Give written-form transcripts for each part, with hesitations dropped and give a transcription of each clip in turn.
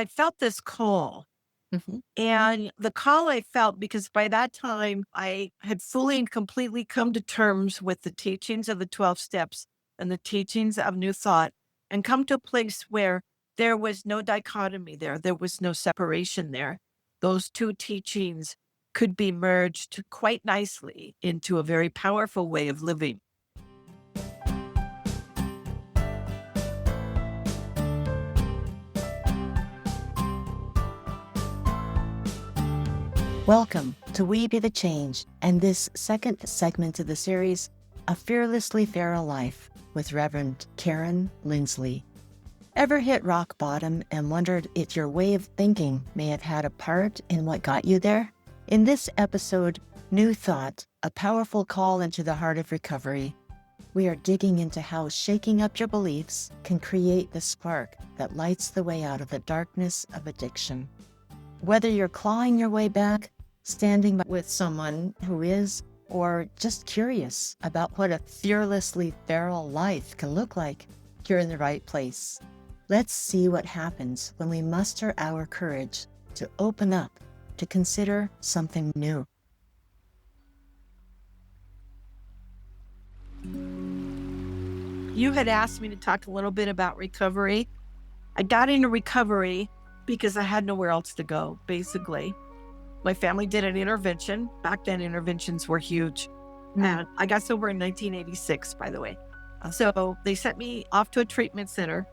I felt this call. Mhm. And the call I felt, because by that time I had fully and completely come to terms with the teachings of the 12 steps and the teachings of New Thought, and come to a place where there was no dichotomy there. There was no separation there. Those two teachings could be merged quite nicely into a very powerful way of living. Welcome to We Be the Change and this second segment of the series, A Fearlessly Feral Life with Reverend Karen Linsley. Ever hit rock bottom and wondered if your way of thinking may have had a part in what got you there? In this episode, New Thought, a powerful call into the heart of recovery, we are digging into how shaking up your beliefs can create the spark that lights the way out of the darkness of addiction. Whether you're clawing your way back, standing with someone who is, or just curious about what a fearlessly feral life can look like, you're in the right place. Let's see what happens when we muster our courage to open up, to consider something new. You had asked me to talk a little bit about recovery. I got into recovery because I had nowhere else to go, basically. My family did an intervention. Back then, interventions were huge. And I got sober in 1986, by the way. So they sent me off to a treatment center.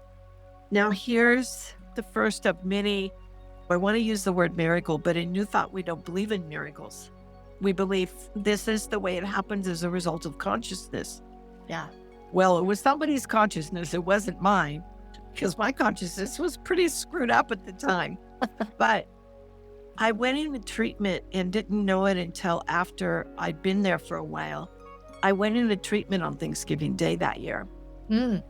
Now, here's the first of many. I want to use the word miracle, but in New Thought, we don't believe in miracles. We believe this is the way it happens as a result of consciousness. Yeah. Well, it was somebody's consciousness. It wasn't mine, because my consciousness was pretty screwed up at the time. But I went into treatment and didn't know it until after I'd been there for a while. I went into treatment on Thanksgiving Day that year. Mm.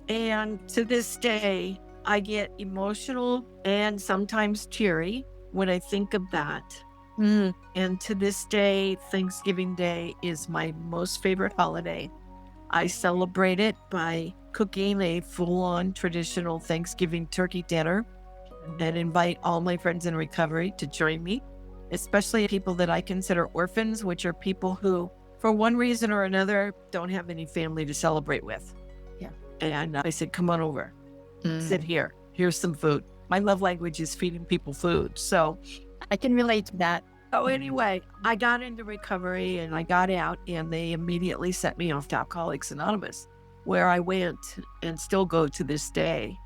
And to this day, I get emotional and sometimes teary when I think of that. Mm. And to this day, Thanksgiving Day is my most favorite holiday. I celebrate it by cooking a full-on traditional Thanksgiving turkey dinner and invite all my friends in recovery to join me, especially people that I consider orphans, which are people who, for one reason or another, don't have any family to celebrate with. Yeah. And I said, come on over, sit here. Here's some food. My love language is feeding people food. So I can relate to that. anyway, I got into recovery and I got out, and they immediately sent me off to Alcoholics Anonymous, where I went and still go to this day.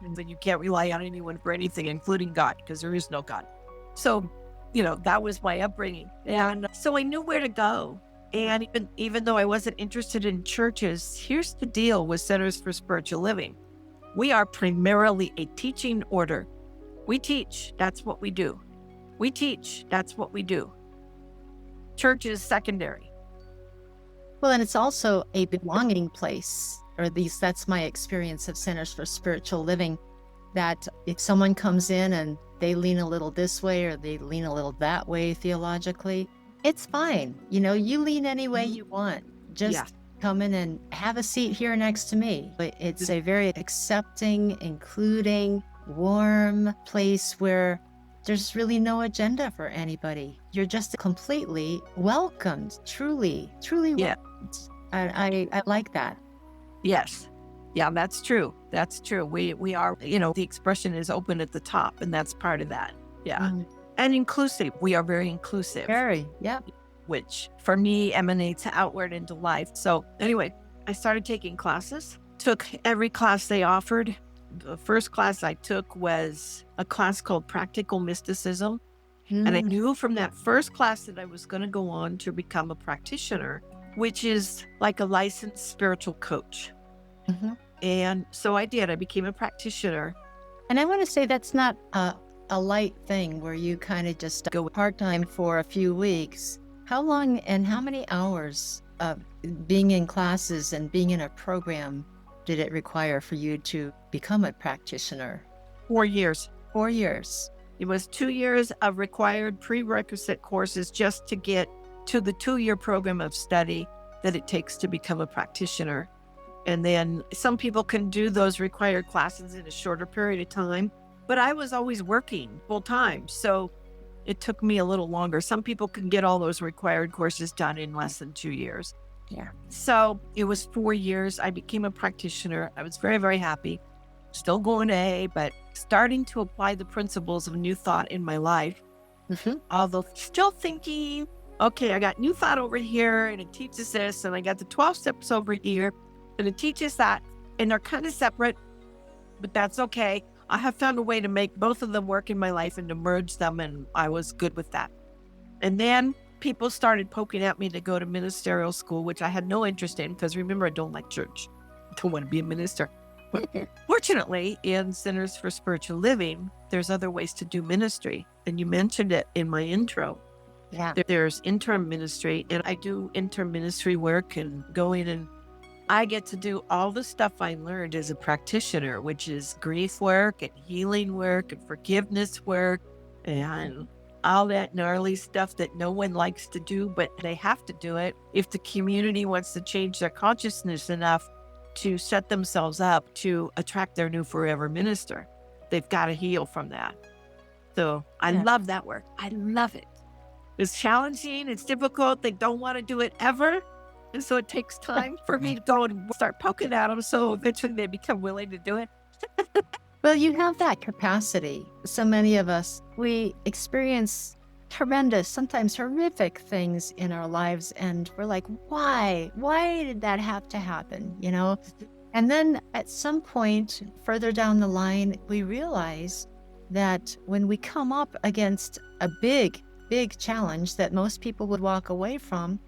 And then you can't rely on anyone for anything, including God, because there is no God. So, that was my upbringing. And so I knew where to go. And even though I wasn't interested in churches, here's the deal with Centers for Spiritual Living. We are primarily a teaching order. We teach. That's what we do. We teach. That's what we do. Church is secondary. Well, and it's also a belonging place, or at least that's my experience of Centers for Spiritual Living, that if someone comes in and they lean a little this way or they lean a little that way theologically, it's fine. You lean any way you want. Yeah. Just come in and have a seat here next to me. But it's a very accepting, including, warm place where there's really no agenda for anybody. You're just completely welcomed, truly Yeah. welcomed. And I like that. Yes. Yeah, that's true. That's true. We are, the expression is open at the top, and that's part of that. Yeah. And inclusive. We are very inclusive. Very, yeah. Which for me emanates outward into life. So anyway, I started taking classes, took every class they offered. The first class I took was a class called Practical Mysticism. And I knew from that first class that I was going to go on to become a practitioner, which is like a licensed spiritual coach. Mm-hmm. And so I did. I became a practitioner. And I want to say that's not a light thing where you kind of just go part-time for a few weeks. How long and how many hours of being in classes and being in a program did it require for you to become a practitioner? 4 years. 4 years. It was 2 years of required prerequisite courses just to get to the 2-year program of study that it takes to become a practitioner. And then some people can do those required classes in a shorter period of time. but I was always working full time. So it took me a little longer. Some people can get all those required courses done in less than 2 years. Yeah. So it was 4 years. I became a practitioner. I was very, very happy. Still going to AA, but starting to apply the principles of New Thought in my life. Although still thinking, okay, I got New Thought over here and it teaches this, and I got the 12 steps over here and it teaches that, and they're kind of separate, but that's okay. I have found a way to make both of them work in my life and to merge them, and I was good with that. And then people started poking at me to go to ministerial school, which I had no interest in, because remember, I don't like church. I don't want to be a minister. But fortunately, in Centers for Spiritual Living, there's other ways to do ministry. And you mentioned it in my intro. Yeah. There's interim ministry, and I do interim ministry work and go in, and I get to do all the stuff I learned as a practitioner, which is grief work and healing work and forgiveness work and all that gnarly stuff that no one likes to do, but they have to do it if the community wants to change their consciousness enough to set themselves up to attract their new forever minister. They've got to heal from that. So I love that work. I love it. It's challenging. It's difficult. They don't want to do it ever. And so it takes time for me to go and start poking at them. So eventually they become willing to do it. Well, you have that capacity. So many of us, we experience horrendous, sometimes horrific things in our lives. And we're like, why? Why did that have to happen? You know? And then at some point further down the line, we realize that when we come up against a big challenge that most people would walk away from,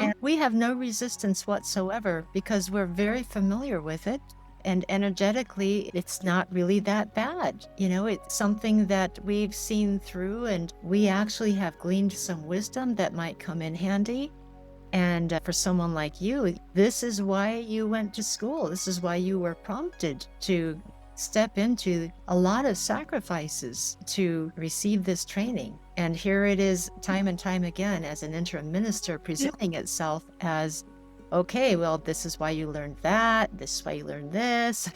and we have no resistance whatsoever because we're very familiar with it. And energetically, it's not really that bad. You know, it's something that we've seen through, and we actually have gleaned some wisdom that might come in handy. And for someone like you, this is why you went to school. This is why you were prompted to step into a lot of sacrifices to receive this training. And here it is time and time again as an interim minister presenting itself as, okay, well, this is why you learned that. This is why you learned this.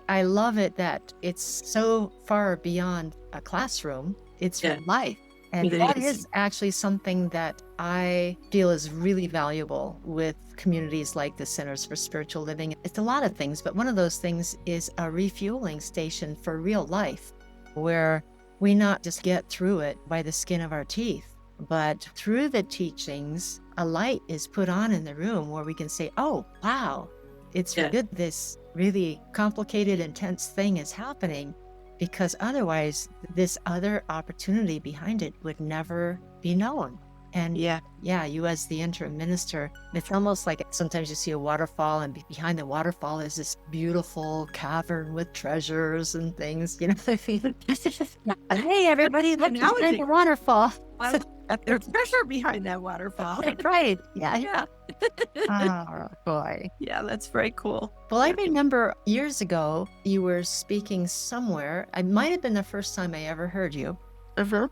I love it that it's so far beyond a classroom. It's your life. And that is actually something that I feel is really valuable with communities like the Centers for Spiritual Living. It's a lot of things, but one of those things is a refueling station for real life, where we not just get through it by the skin of our teeth, but through the teachings, a light is put on in the room where we can say, oh, wow, it's good this really complicated, intense thing is happening. Because otherwise, this other opportunity behind it would never be known. And you as the interim minister, it's almost like sometimes you see a waterfall, and behind the waterfall is this beautiful cavern with treasures and things. You know what I mean? Hey, everybody, look behind the waterfall. There's treasure behind that waterfall. Right. Yeah. Oh, boy. Yeah, that's very cool. Well, I remember years ago, you were speaking somewhere. It might have been the first time I ever heard you.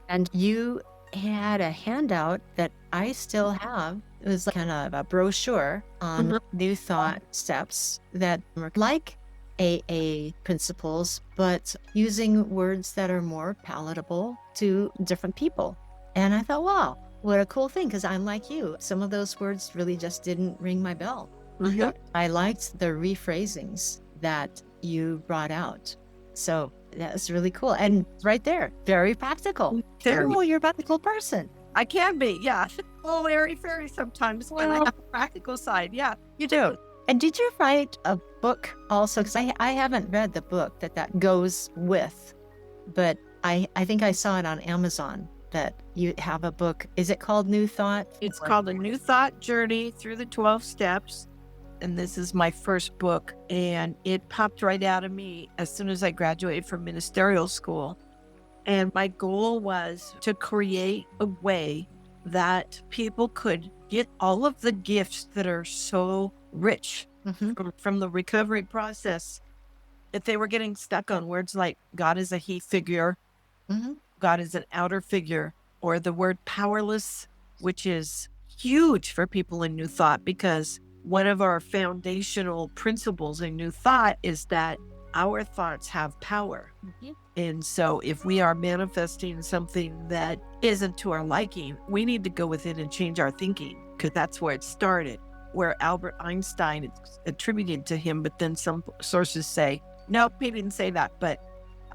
And you had a handout that I still have. It was kind of a brochure on New Thought steps that were like AA principles, but using words that are more palatable to different people. And I thought, wow, what a cool thing, because I'm like you. Some of those words really just didn't ring my bell. I liked the rephrasings that you brought out. So that's really cool. And right there, very practical. Oh, you're a practical person. I can be, yeah. Oh, very sometimes when I have a practical side. Yeah, you do. And did you write a book also? Because I haven't read the book that goes with, but I think I saw it on Amazon that you have a book. Is it called New Thought? It's called The New Thought Journey Through the 12 Steps. And this is my first book. And it popped right out of me as soon as I graduated from ministerial school. And my goal was to create a way that people could get all of the gifts that are so rich from the recovery process, that they were getting stuck on words like God is a he figure, God is an outer figure, or the word powerless, which is huge for people in New Thought, because one of our foundational principles in New Thought is that our thoughts have power. And so if we are manifesting something that isn't to our liking, we need to go within and change our thinking, because that's where it started, where Albert Einstein, it's attributed to him, but then some sources say, nope, he didn't say that. But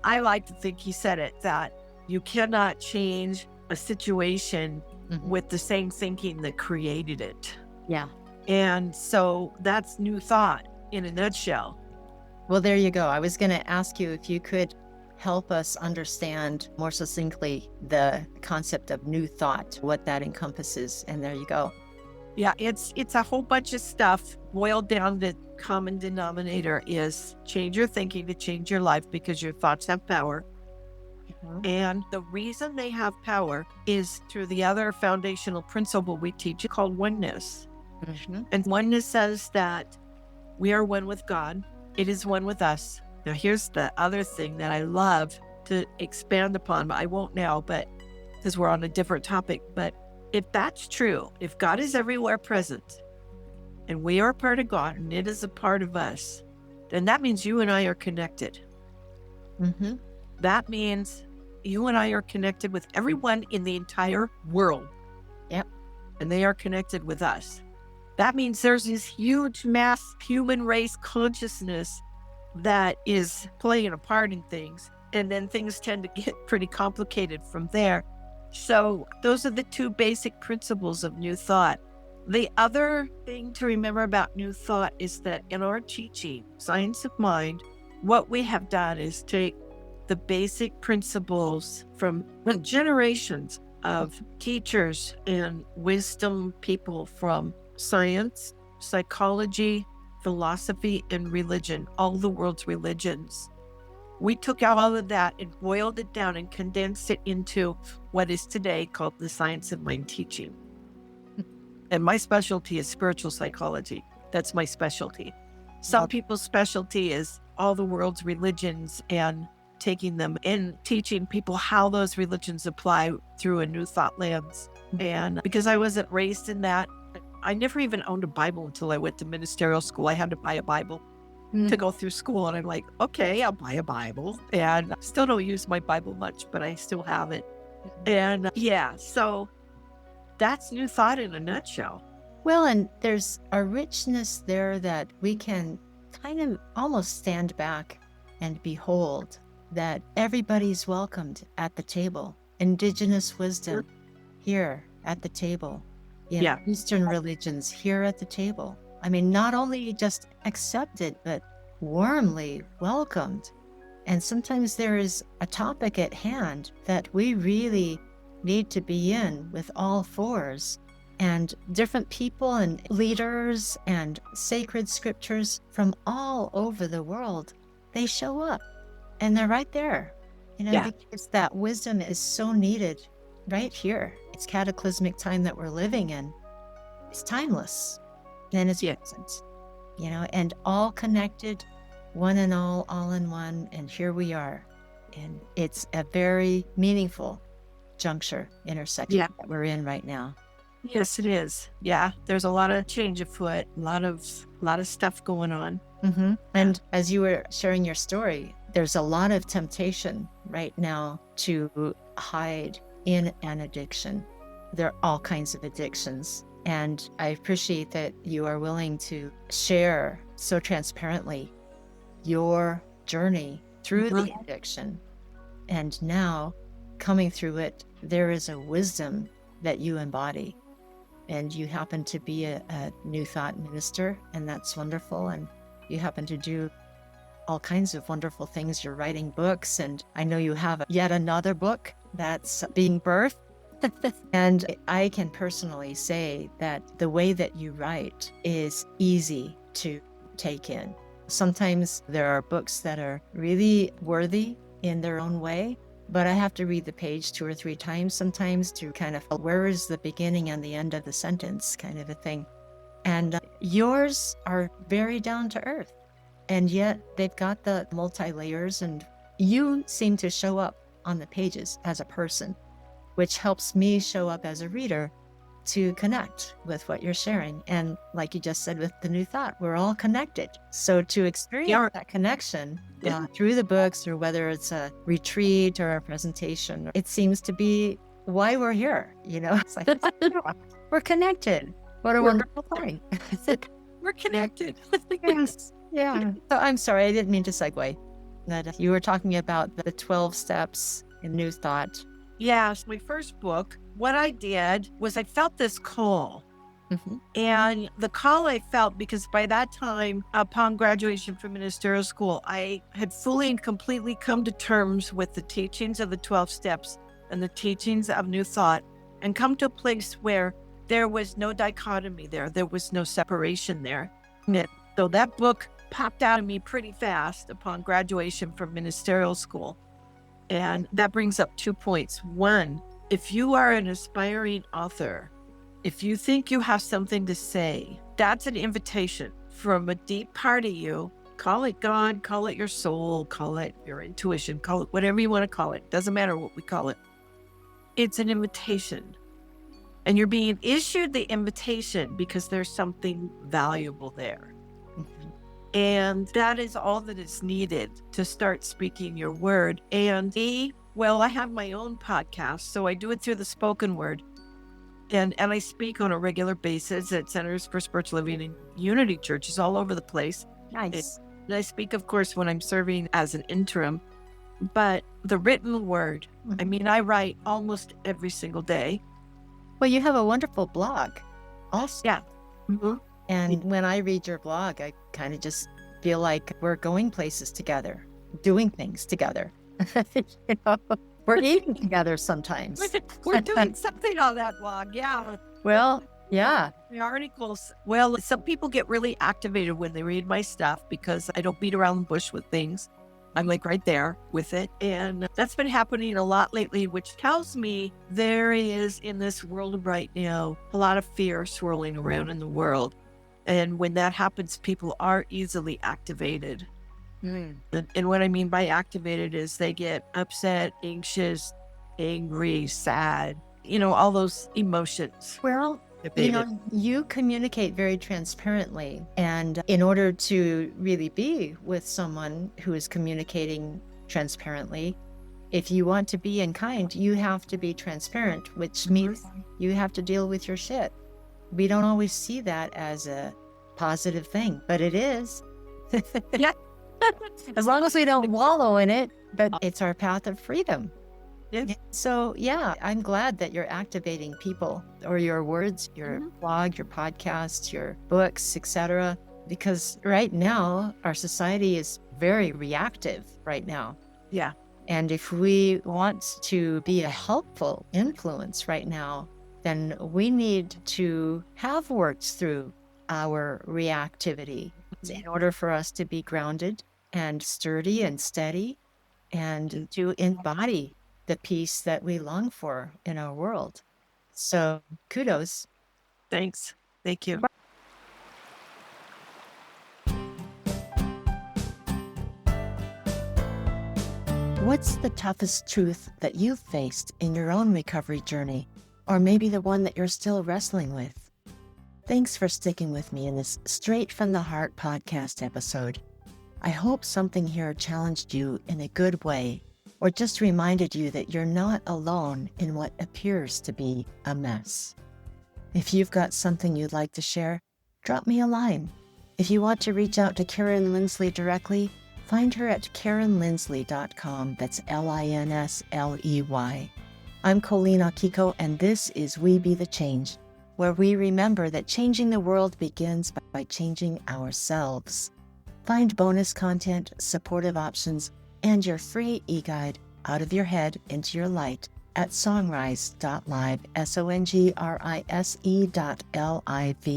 I like to think he said it, that you cannot change a situation with the same thinking that created it. Yeah. And so that's new thought in a nutshell. Well, there you go. I was going to ask you if you could help us understand more succinctly the concept of new thought, what that encompasses. And there you go. Yeah, it's a whole bunch of stuff. Boiled down, the common denominator is change your thinking to change your life, because your thoughts have power. And the reason they have power is through the other foundational principle we teach called oneness. And oneness says that we are one with God. It is one with us. Now, here's the other thing that I love to expand upon, but I won't now, but because we're on a different topic. But if that's true, if God is everywhere present and we are a part of God and it is a part of us, then that means you and I are connected. That means you and I are connected with everyone in the entire world. Yep. And they are connected with us. That means there's this huge mass human race consciousness that is playing a part in things. And then things tend to get pretty complicated from there. So those are the two basic principles of new thought. The other thing to remember about new thought is that in our teaching, Science of Mind, what we have done is take the basic principles from generations of teachers and wisdom people from science, psychology, philosophy, and religion, all the world's religions. We took out all of that and boiled it down and condensed it into what is today called the Science of Mind teaching. And my specialty is spiritual psychology. That's my specialty. Some people's specialty is all the world's religions and taking them and teaching people how those religions apply through a new thought lens. And because I wasn't raised in that, I never even owned a Bible until I went to ministerial school. I had to buy a Bible to go through school. And I'm like, okay, I'll buy a Bible. And I still don't use my Bible much, but I still have it. And yeah, so that's new thought in a nutshell. Well, and there's a richness there that we can kind of almost stand back and behold, that everybody's welcomed at the table. Indigenous wisdom here at the table. Eastern religions here at the table. I mean, not only just accepted, but warmly welcomed. And sometimes there is a topic at hand that we really need to be in with all fours. And different people and leaders and sacred scriptures from all over the world, they show up and they're right there. Because that wisdom is so needed right here. It's cataclysmic time that we're living in. It's timeless and it's present, and all connected, one and all in one. And here we are. And it's a very meaningful juncture, intersection that we're in right now. Yes, it is. Yeah, there's a lot of change afoot, a lot of stuff going on. And as you were sharing your story, there's a lot of temptation right now to hide in an addiction. There are all kinds of addictions. And I appreciate that you are willing to share so transparently your journey through the addiction. And now, coming through it, there is a wisdom that you embody. And you happen to be a New Thought minister, and that's wonderful. And you happen to do all kinds of wonderful things. You're writing books, and I know you have yet another book that's being birthed. And I can personally say that the way that you write is easy to take in. Sometimes there are books that are really worthy in their own way, but I have to read the page 2 or 3 times sometimes to kind of, where is the beginning and the end of the sentence kind of a thing. And yours are very down to earth, and yet they've got the multi-layers, and you seem to show up on the pages as a person, which helps me show up as a reader to connect with what you're sharing. And like you just said with the new thought, we're all connected. So to experience that connection through the books, or whether it's a retreat or a presentation, it seems to be why we're here. It's like, we're connected. What a wonderful thing. We're connected. Yes. Yeah. So I'm sorry, I didn't mean to segue. That you were talking about the 12 steps in New Thought. Yes, my first book, what I did was I felt this call. Mm-hmm. And the call I felt, because by that time, upon graduation from ministerial school, I had fully and completely come to terms with the teachings of the 12 steps and the teachings of New Thought, and come to a place where there was no dichotomy there. There was no separation there. So that book popped out of me pretty fast upon graduation from ministerial school. And that brings up 2 points. One, if you are an aspiring author, if you think you have something to say, that's an invitation from a deep part of you. Call it God, call it your soul, call it your intuition, call it whatever you want to call it. Doesn't matter what we call it. It's an invitation. And you're being issued the invitation because there's something valuable there. Mm-hmm. And that is all that is needed to start speaking your word. And I have my own podcast, so I do it through the spoken word. And I speak on a regular basis at Centers for Spiritual Living and Unity churches all over the place. Nice. And I speak, of course, when I'm serving as an interim. But the written word, I write almost every single day. Well, you have a wonderful blog also. Yeah. Mm-hmm. And when I read your blog, I kind of just feel like we're going places together, doing things together. We're eating together sometimes. We're doing something on that blog, yeah. Well, yeah. The articles, well, some people get really activated when they read my stuff because I don't beat around the bush with things. I'm like right there with it. And that's been happening a lot lately, which tells me there is in this world right now a lot of fear swirling around in the world. And when that happens, people are easily activated. And what I mean by activated is they get upset, anxious, angry, sad, all those emotions. Well, you communicate very transparently. And in order to really be with someone who is communicating transparently, if you want to be in kind, you have to be transparent, which means you have to deal with your shit. We don't always see that as a positive thing, but it is. Yeah. As long as we don't wallow in it, but it's our path of freedom. Yeah. So, yeah, I'm glad that you're activating people, or your words, your blog, your podcast, your books, etc. Because right now, our society is very reactive right now. Yeah. And if we want to be a helpful influence right now, then we need to have worked through our reactivity in order for us to be grounded and sturdy and steady and to embody the peace that we long for in our world. So kudos. Thanks. Thank you. What's the toughest truth that you've faced in your own recovery journey, or maybe the one that you're still wrestling with? Thanks for sticking with me in this Straight from the Heart podcast episode. I hope something here challenged you in a good way, or just reminded you that you're not alone in what appears to be a mess. If you've got something you'd like to share, drop me a line. If you want to reach out to Karen Linsley directly, find her at KarenLinsley.com. That's Linsley. I'm Colleen Akiko, and this is We Be the Change, where we remember that changing the world begins by changing ourselves. Find bonus content, supportive options, and your free e-guide, Out of Your Head into Your Light, at songrise.live,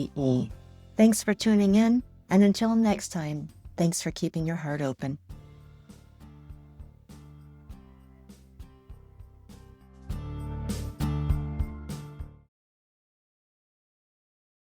songrise.live. Thanks for tuning in, and until next time, thanks for keeping your heart open.